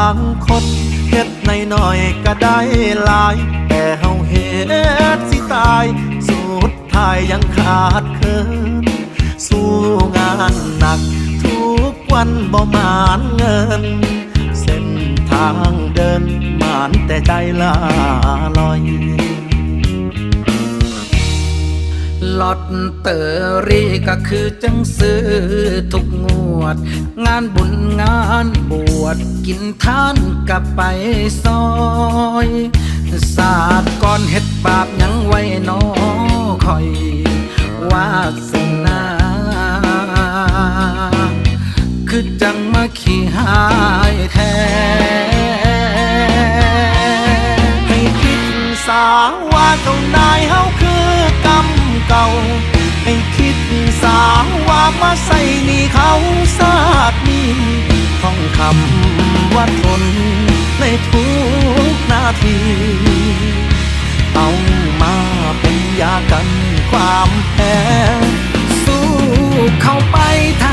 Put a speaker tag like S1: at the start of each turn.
S1: างคนเฮ็ดในน้อยก็ได้หลายแต่เฮาเฮ็ดสิตายสุดท้ายยังขาดเคินสู้งานหนักทุกวันบ่มานเงินเส้นทางเดินมานแต่ใจลาลอย
S2: ลอตเตอรี่ก็คือจังซื้อทุกงวดงานบุญงานบวชกินทานกับไปซอยศาสตร์ก่อนเฮ็ดบาปยังไว้น้อคอยวาสนาคือจังมาขี้หายแท้
S1: ให้คิดสาว่าเจ้านายเฮาคือกรรมเก่าให้คิดสาว่ามาใส่หนี้เขาซาดนี้ท่องคำว่าทนในทุกนาทีเอามาเป็นยากันความแพ้
S2: สู้เข้าไปทา